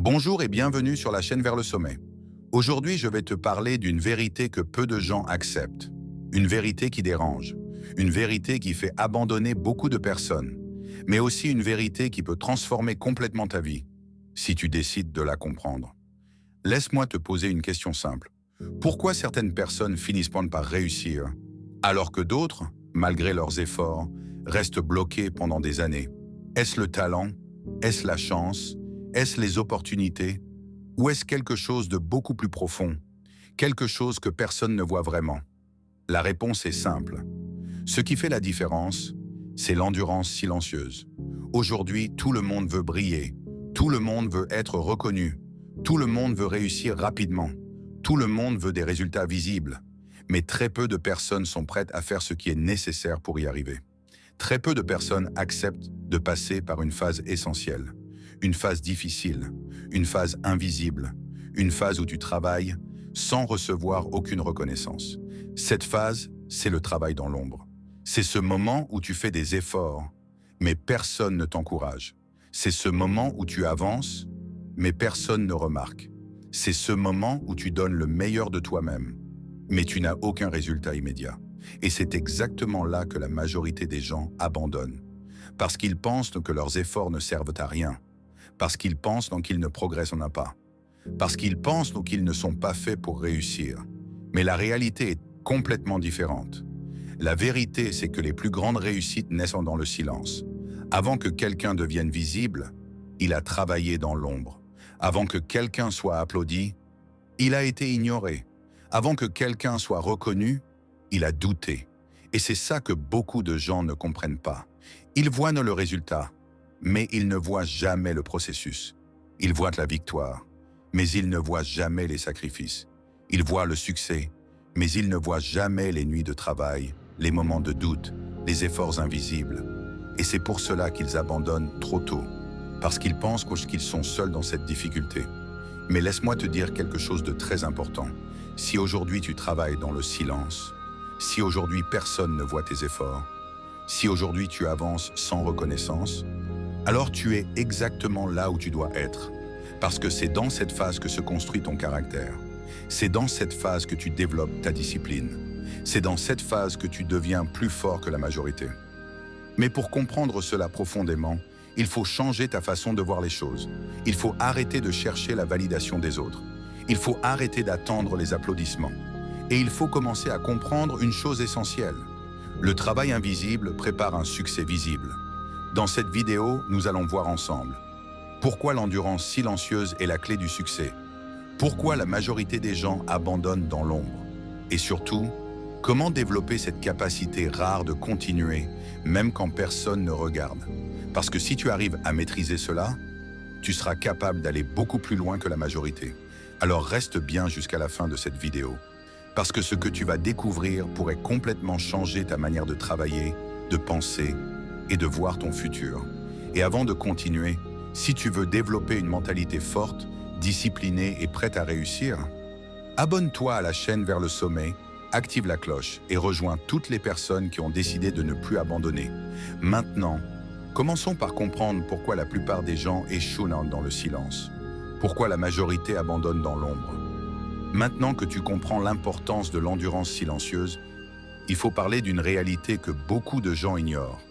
Bonjour et bienvenue sur la chaîne Vers le sommet. Aujourd'hui, je vais te parler d'une vérité que peu de gens acceptent. Une vérité qui dérange. Une vérité qui fait abandonner beaucoup de personnes. Mais aussi une vérité qui peut transformer complètement ta vie, si tu décides de la comprendre. Laisse-moi te poser une question simple. Pourquoi certaines personnes finissent par réussir, alors que d'autres, malgré leurs efforts, restent bloquées pendant des années? Est-ce le talent? Est-ce la chance? Est-ce les opportunités? Ou est-ce quelque chose de beaucoup plus profond? Quelque chose que personne ne voit vraiment? La réponse est simple. Ce qui fait la différence, c'est l'endurance silencieuse. Aujourd'hui, tout le monde veut briller. Tout le monde veut être reconnu. Tout le monde veut réussir rapidement. Tout le monde veut des résultats visibles. Mais très peu de personnes sont prêtes à faire ce qui est nécessaire pour y arriver. Très peu de personnes acceptent de passer par une phase essentielle. Une phase difficile, une phase invisible, une phase où tu travailles sans recevoir aucune reconnaissance. Cette phase, c'est le travail dans l'ombre. C'est ce moment où tu fais des efforts, mais personne ne t'encourage. C'est ce moment où tu avances, mais personne ne remarque. C'est ce moment où tu donnes le meilleur de toi-même, mais tu n'as aucun résultat immédiat. Et c'est exactement là que la majorité des gens abandonnent. Parce qu'ils pensent que leurs efforts ne servent à rien. Parce qu'ils pensent qu'ils ne progressent en un pas. Parce qu'ils pensent qu'ils ne sont pas faits pour réussir. Mais la réalité est complètement différente. La vérité, c'est que les plus grandes réussites naissent dans le silence. Avant que quelqu'un devienne visible, il a travaillé dans l'ombre. Avant que quelqu'un soit applaudi, il a été ignoré. Avant que quelqu'un soit reconnu, il a douté. Et c'est ça que beaucoup de gens ne comprennent pas. Ils voient le résultat, mais ils ne voient jamais le processus. Ils voient la victoire, mais ils ne voient jamais les sacrifices. Ils voient le succès, mais ils ne voient jamais les nuits de travail, les moments de doute, les efforts invisibles. Et c'est pour cela qu'ils abandonnent trop tôt, parce qu'ils pensent qu'ils sont seuls dans cette difficulté. Mais laisse-moi te dire quelque chose de très important. Si aujourd'hui tu travailles dans le silence, si aujourd'hui personne ne voit tes efforts, si aujourd'hui tu avances sans reconnaissance, alors tu es exactement là où tu dois être. Parce que c'est dans cette phase que se construit ton caractère. C'est dans cette phase que tu développes ta discipline. C'est dans cette phase que tu deviens plus fort que la majorité. Mais pour comprendre cela profondément, il faut changer ta façon de voir les choses. Il faut arrêter de chercher la validation des autres. Il faut arrêter d'attendre les applaudissements. Et il faut commencer à comprendre une chose essentielle. Le travail invisible prépare un succès visible. Dans cette vidéo, nous allons voir ensemble pourquoi l'endurance silencieuse est la clé du succès, pourquoi la majorité des gens abandonnent dans l'ombre, et surtout, comment développer cette capacité rare de continuer, même quand personne ne regarde. Parce que si tu arrives à maîtriser cela, tu seras capable d'aller beaucoup plus loin que la majorité. Alors reste bien jusqu'à la fin de cette vidéo, parce que ce que tu vas découvrir pourrait complètement changer ta manière de travailler, de penser et de voir ton futur. Et avant de continuer, si tu veux développer une mentalité forte, disciplinée et prête à réussir, abonne-toi à la chaîne Vers le sommet, active la cloche et rejoins toutes les personnes qui ont décidé de ne plus abandonner. Maintenant, commençons par comprendre pourquoi la plupart des gens échouent dans le silence. Pourquoi la majorité abandonne dans l'ombre. Maintenant que tu comprends l'importance de l'endurance silencieuse, il faut parler d'une réalité que beaucoup de gens ignorent.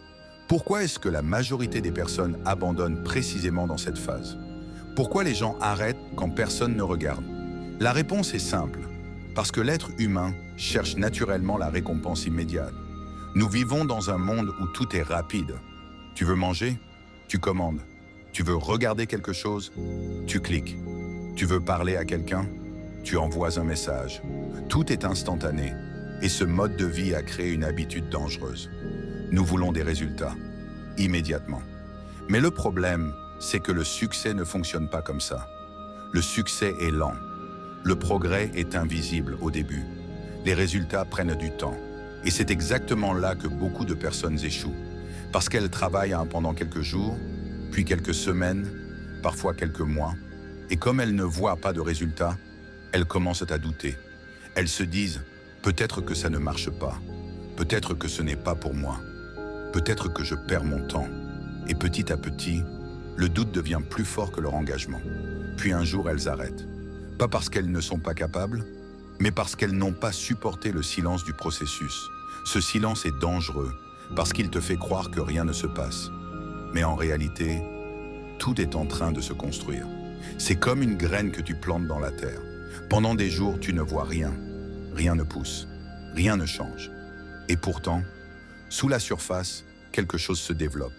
Pourquoi est-ce que la majorité des personnes abandonnent précisément dans cette phase? Pourquoi les gens arrêtent quand personne ne regarde? La réponse est simple. Parce que l'être humain cherche naturellement la récompense immédiate. Nous vivons dans un monde où tout est rapide. Tu veux manger? Tu commandes. Tu veux regarder quelque chose? Tu cliques. Tu veux parler à quelqu'un? Tu envoies un message. Tout est instantané. Et ce mode de vie a créé une habitude dangereuse. Nous voulons des résultats, immédiatement. Mais le problème, c'est que le succès ne fonctionne pas comme ça. Le succès est lent. Le progrès est invisible au début. Les résultats prennent du temps. Et c'est exactement là que beaucoup de personnes échouent. Parce qu'elles travaillent pendant quelques jours, puis quelques semaines, parfois quelques mois. Et comme elles ne voient pas de résultats, elles commencent à douter. Elles se disent, peut-être que ça ne marche pas. Peut-être que ce n'est pas pour moi. Peut-être que je perds mon temps. Et petit à petit, le doute devient plus fort que leur engagement. puis un jour elles arrêtent. Pas parce qu'elles ne sont pas capables, mais parce qu'elles n'ont pas supporté le silence du processus. Ce silence est dangereux, parce qu'il te fait croire que rien ne se passe. Mais en réalité, tout est en train de se construire. C'est comme une graine que tu plantes dans la terre. Pendant des jours, tu ne vois rien. Rien ne pousse, rien ne change. Et pourtant, sous la surface, quelque chose se développe.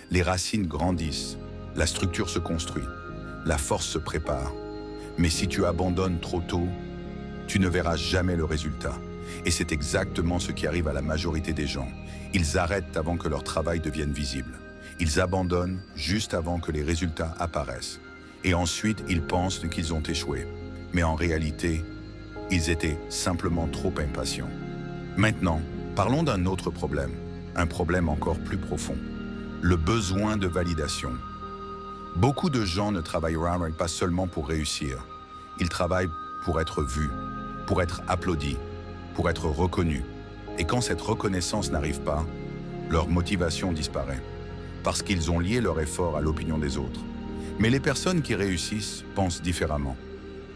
Les racines grandissent, la structure se construit, la force se prépare. Mais si tu abandonnes trop tôt, tu ne verras jamais le résultat. Et c'est exactement ce qui arrive à la majorité des gens. Ils arrêtent avant que leur travail devienne visible. Ils abandonnent juste avant que les résultats apparaissent. Et ensuite, ils pensent qu'ils ont échoué. Mais en réalité, ils étaient simplement trop impatients. Maintenant, parlons d'un autre problème, un problème encore plus profond. Le besoin de validation. Beaucoup de gens ne travaillent pas seulement pour réussir. Ils travaillent pour être vus, pour être applaudis, pour être reconnus. Et quand cette reconnaissance n'arrive pas, leur motivation disparaît. Parce qu'ils ont lié leur effort à l'opinion des autres. Mais les personnes qui réussissent pensent différemment.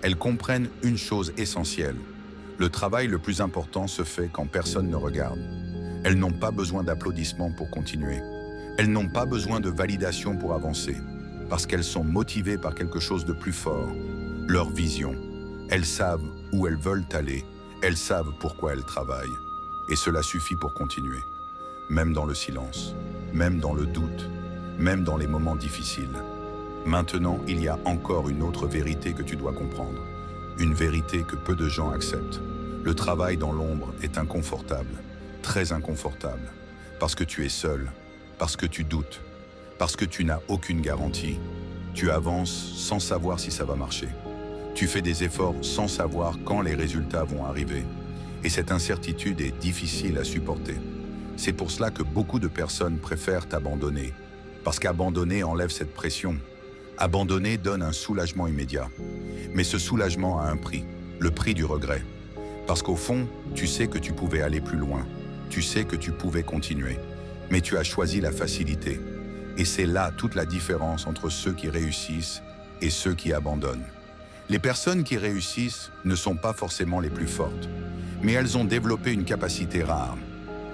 Elles comprennent une chose essentielle. Le travail le plus important se fait quand personne ne regarde. Elles n'ont pas besoin d'applaudissements pour continuer. Elles n'ont pas besoin de validation pour avancer. Parce qu'elles sont motivées par quelque chose de plus fort. Leur vision. Elles savent où elles veulent aller. Elles savent pourquoi elles travaillent. Et cela suffit pour continuer. Même dans le silence. Même dans le doute. Même dans les moments difficiles. Maintenant, il y a encore une autre vérité que tu dois comprendre. Une vérité que peu de gens acceptent. Le travail dans l'ombre est inconfortable, très inconfortable, parce que tu es seul, parce que tu doutes, parce que tu n'as aucune garantie. Tu avances sans savoir si ça va marcher. Tu fais des efforts sans savoir quand les résultats vont arriver. Et cette incertitude est difficile à supporter. C'est pour cela que beaucoup de personnes préfèrent t'abandonner, parce qu'abandonner enlève cette pression. Abandonner donne un soulagement immédiat. Mais ce soulagement a un prix, le prix du regret. Parce qu'au fond, tu sais que tu pouvais aller plus loin. Tu sais que tu pouvais continuer. Mais tu as choisi la facilité. Et c'est là toute la différence entre ceux qui réussissent et ceux qui abandonnent. Les personnes qui réussissent ne sont pas forcément les plus fortes. Mais elles ont développé une capacité rare.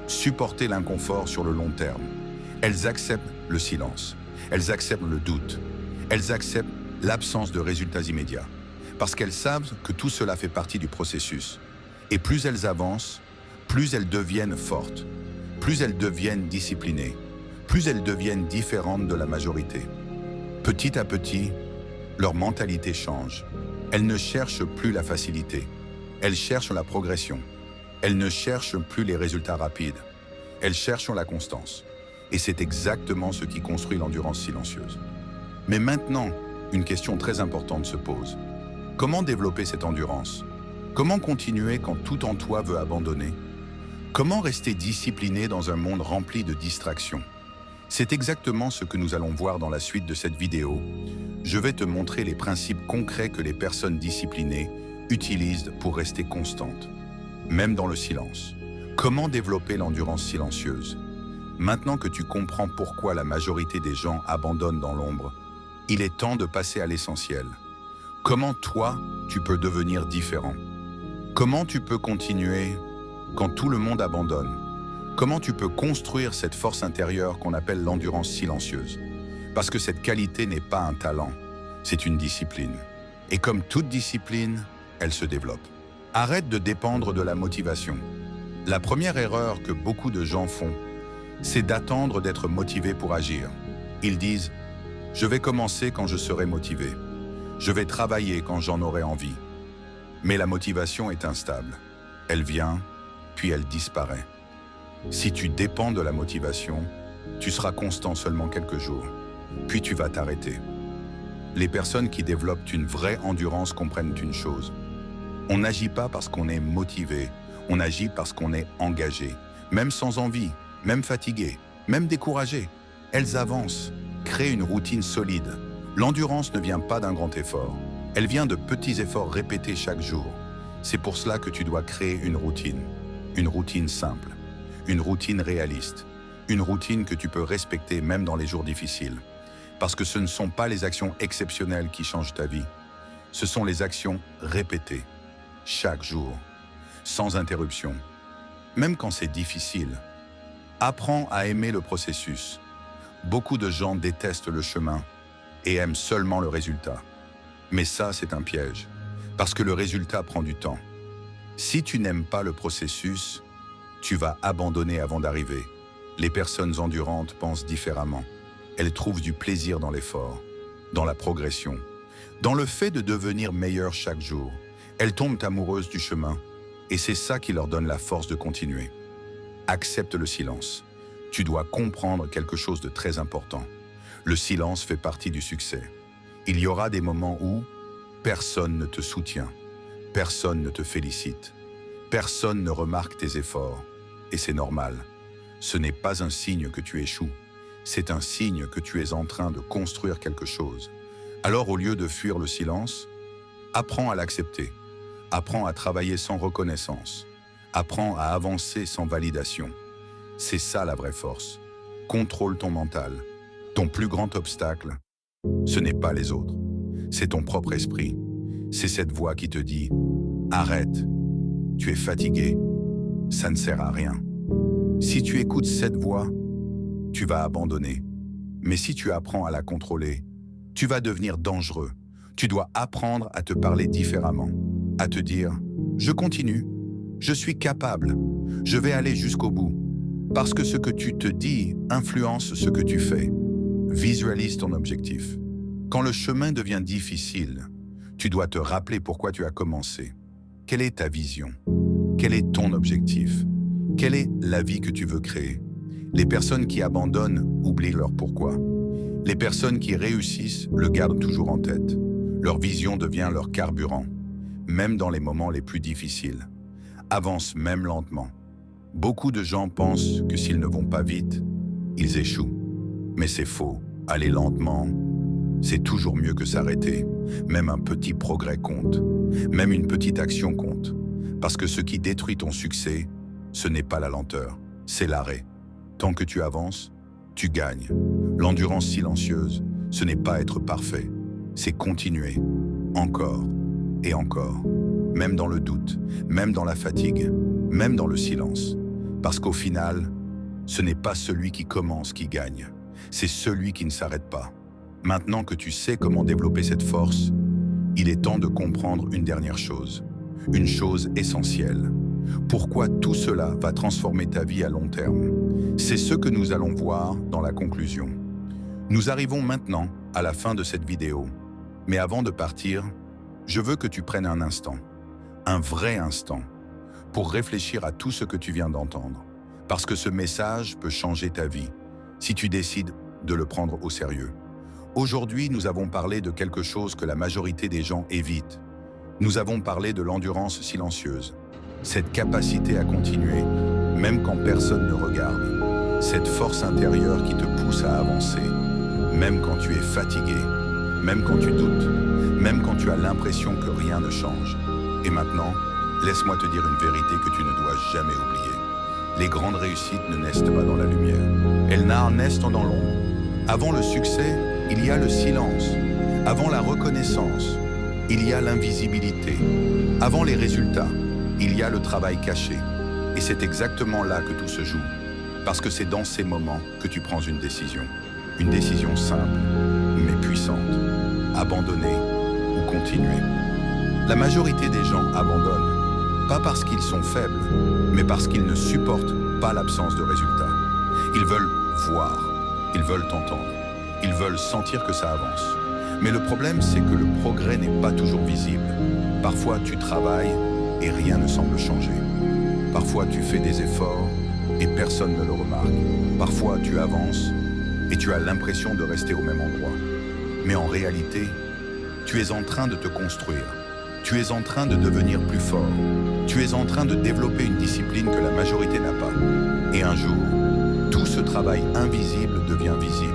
Supporter l'inconfort sur le long terme. Elles acceptent le silence. Elles acceptent le doute. Elles acceptent l'absence de résultats immédiats, parce qu'elles savent que tout cela fait partie du processus. Et plus elles avancent, plus elles deviennent fortes, plus elles deviennent disciplinées, plus elles deviennent différentes de la majorité. Petit à petit, leur mentalité change. Elles ne cherchent plus la facilité, elles cherchent la progression. Elles ne cherchent plus les résultats rapides, elles cherchent la constance. Et c'est exactement ce qui construit l'endurance silencieuse. Mais maintenant, une question très importante se pose. Comment développer cette endurance? Comment continuer quand tout en toi veut abandonner? Comment rester discipliné dans un monde rempli de distractions? C'est exactement ce que nous allons voir dans la suite de cette vidéo. Je vais te montrer les principes concrets que les personnes disciplinées utilisent pour rester constantes, même dans le silence. Comment développer l'endurance silencieuse? Maintenant que tu comprends pourquoi la majorité des gens abandonnent dans l'ombre, il est temps de passer à l'essentiel. Comment toi, tu peux devenir différent? Comment tu peux continuer quand tout le monde abandonne? Comment tu peux construire cette force intérieure qu'on appelle l'endurance silencieuse? Parce que cette qualité n'est pas un talent, c'est une discipline. Et comme toute discipline, elle se développe. Arrête de dépendre de la motivation. La première erreur que beaucoup de gens font, c'est d'attendre d'être motivé pour agir. Ils disent « Je vais commencer quand je serai motivé. Je vais travailler quand j'en aurai envie. » Mais la motivation est instable. Elle vient, puis elle disparaît. Si tu dépends de la motivation, tu seras constant seulement quelques jours, puis tu vas t'arrêter. Les personnes qui développent une vraie endurance comprennent une chose. On n'agit pas parce qu'on est motivé, on agit parce qu'on est engagé, même sans envie, même fatigué, même découragé. Elles avancent, créent une routine solide. L'endurance ne vient pas d'un grand effort, elle vient de petits efforts répétés chaque jour. C'est pour cela que tu dois créer une routine simple, une routine réaliste, une routine que tu peux respecter même dans les jours difficiles. Parce que ce ne sont pas les actions exceptionnelles qui changent ta vie, Ce sont les actions répétées, chaque jour, sans interruption, même quand c'est difficile. Apprends à aimer le processus. Beaucoup de gens détestent le chemin et aiment seulement le résultat. Mais ça, c'est un piège, parce que le résultat prend du temps. Si tu n'aimes pas le processus, tu vas abandonner avant d'arriver. Les personnes endurantes pensent différemment. Elles trouvent du plaisir dans l'effort, dans la progression, dans le fait de devenir meilleur chaque jour. Elles tombent amoureuses du chemin, et c'est ça qui leur donne la force de continuer. Accepte le silence. Tu dois comprendre quelque chose de très important. Le silence fait partie du succès. Il y aura des moments où personne ne te soutient, personne ne te félicite, personne ne remarque tes efforts, et c'est normal. Ce n'est pas un signe que tu échoues, c'est un signe que tu es en train de construire quelque chose. Alors au lieu de fuir le silence, apprends à l'accepter, apprends à travailler sans reconnaissance, apprends à avancer sans validation. C'est ça la vraie force. Contrôle ton mental. Ton plus grand obstacle, ce n'est pas les autres, c'est ton propre esprit. C'est cette voix qui te dit « Arrête, tu es fatigué, ça ne sert à rien ». Si tu écoutes cette voix, tu vas abandonner. Mais si tu apprends à la contrôler, tu vas devenir dangereux. Tu dois apprendre à te parler différemment, à te dire « Je continue, je suis capable, je vais aller jusqu'au bout ». Parce que ce que tu te dis influence ce que tu fais. Visualise ton objectif. Quand le chemin devient difficile, tu dois te rappeler pourquoi tu as commencé. Quelle est ta vision? Quel est ton objectif? Quelle est la vie que tu veux créer? Les personnes qui abandonnent oublient leur pourquoi. Les personnes qui réussissent le gardent toujours en tête. Leur vision devient leur carburant, même dans les moments les plus difficiles. Avance même lentement. Beaucoup de gens pensent que s'ils ne vont pas vite, ils échouent. Mais c'est faux. Aller lentement, c'est toujours mieux que s'arrêter. Même un petit progrès compte. Même une petite action compte. Parce que ce qui détruit ton succès, ce n'est pas la lenteur, c'est l'arrêt. Tant que tu avances, tu gagnes. L'endurance silencieuse, ce n'est pas être parfait, c'est continuer. Encore et encore. Même dans le doute, même dans la fatigue, même dans le silence. Parce qu'au final, ce n'est pas celui qui commence qui gagne, c'est celui qui ne s'arrête pas. Maintenant que tu sais comment développer cette force, il est temps de comprendre une dernière chose, une chose essentielle. Pourquoi tout cela va transformer ta vie à long terme? C'est ce que nous allons voir dans la conclusion. Nous arrivons maintenant à la fin de cette vidéo. Mais avant de partir, je veux que tu prennes un instant, un vrai instant, pour réfléchir à tout ce que tu viens d'entendre. Parce que ce message peut changer ta vie, si tu décides de le prendre au sérieux. Aujourd'hui, nous avons parlé de quelque chose que la majorité des gens évitent. Nous avons parlé de l'endurance silencieuse. Cette capacité à continuer, même quand personne ne regarde. Cette force intérieure qui te pousse à avancer, même quand tu es fatigué, même quand tu doutes, même quand tu as l'impression que rien ne change. Et maintenant, laisse-moi te dire une vérité que tu ne dois jamais oublier. Les grandes réussites ne naissent pas dans la lumière. Elles naissent dans l'ombre. Avant le succès, il y a le silence. Avant la reconnaissance, il y a l'invisibilité. Avant les résultats, il y a le travail caché. Et c'est exactement là que tout se joue. Parce que c'est dans ces moments que tu prends une décision. Une décision simple, mais puissante. Abandonner ou continuer. La majorité des gens abandonnent, pas parce qu'ils sont faibles, mais parce qu'ils ne supportent pas l'absence de résultats. Ils veulent voir, ils veulent t'entendre, ils veulent sentir que ça avance. Mais le problème, c'est que le progrès n'est pas toujours visible. Parfois, tu travailles et rien ne semble changer. Parfois, tu fais des efforts et personne ne le remarque. Parfois, tu avances et tu as l'impression de rester au même endroit. Mais en réalité, tu es en train de te construire. Tu es en train de devenir plus fort. Tu es en train de développer une discipline que la majorité n'a pas. Et un jour, tout ce travail invisible devient visible.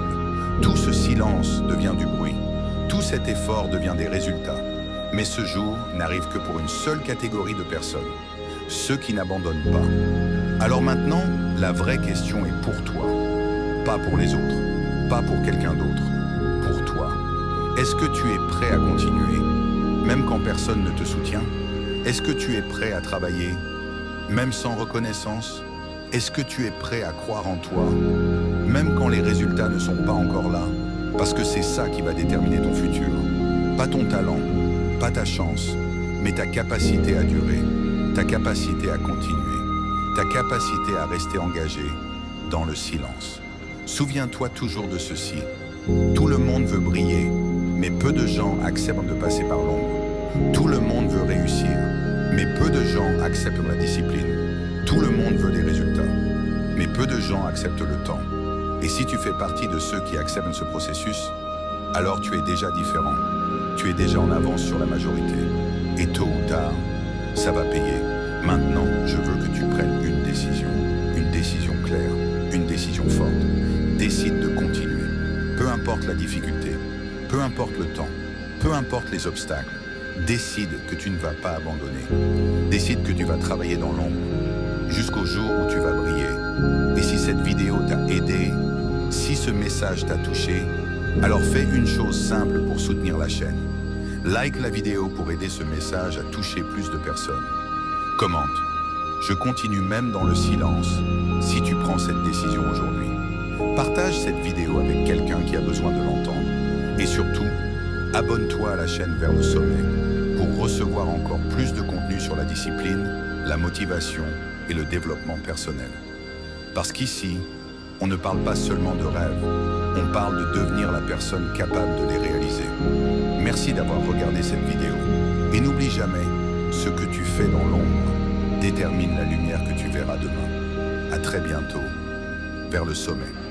Tout ce silence devient du bruit. Tout cet effort devient des résultats. Mais ce jour n'arrive que pour une seule catégorie de personnes, ceux qui n'abandonnent pas. Alors maintenant, la vraie question est pour toi, pas pour les autres, pas pour quelqu'un d'autre, pour toi. Est-ce que tu es prêt à continuer, même quand personne ne te soutient? Est-ce que tu es prêt à travailler, même sans reconnaissance? Est-ce que tu es prêt à croire en toi, même quand les résultats ne sont pas encore là? Parce que c'est ça qui va déterminer ton futur. Pas ton talent, pas ta chance, mais ta capacité à durer, ta capacité à continuer, ta capacité à rester engagé dans le silence. Souviens-toi toujours de ceci. Tout le monde veut briller, mais peu de gens acceptent de passer par l'ombre. Tout le monde veut réussir, mais peu de gens acceptent la discipline. Tout le monde veut des résultats, mais peu de gens acceptent le temps. Et si tu fais partie de ceux qui acceptent ce processus, alors tu es déjà différent. Tu es déjà en avance sur la majorité. Et tôt ou tard, ça va payer. Maintenant, je veux que tu prennes une décision claire, une décision forte. Décide de continuer. Peu importe la difficulté, peu importe le temps, peu importe les obstacles, décide que tu ne vas pas abandonner. Décide que tu vas travailler dans l'ombre jusqu'au jour où tu vas briller. Et si cette vidéo t'a aidé, si ce message t'a touché, alors fais une chose simple pour soutenir la chaîne. Like la vidéo pour aider ce message à toucher plus de personnes. Commente. Je continue même dans le silence si tu prends cette décision aujourd'hui. Partage cette vidéo avec quelqu'un qui a besoin de l'entendre. Et surtout, abonne-toi à la chaîne Vers le sommet pour recevoir encore plus de contenu sur la discipline, la motivation et le développement personnel. Parce qu'ici, on ne parle pas seulement de rêves, on parle de devenir la personne capable de les réaliser. Merci d'avoir regardé cette vidéo. Et n'oublie jamais, ce que tu fais dans l'ombre détermine la lumière que tu verras demain. À très bientôt, vers le sommet.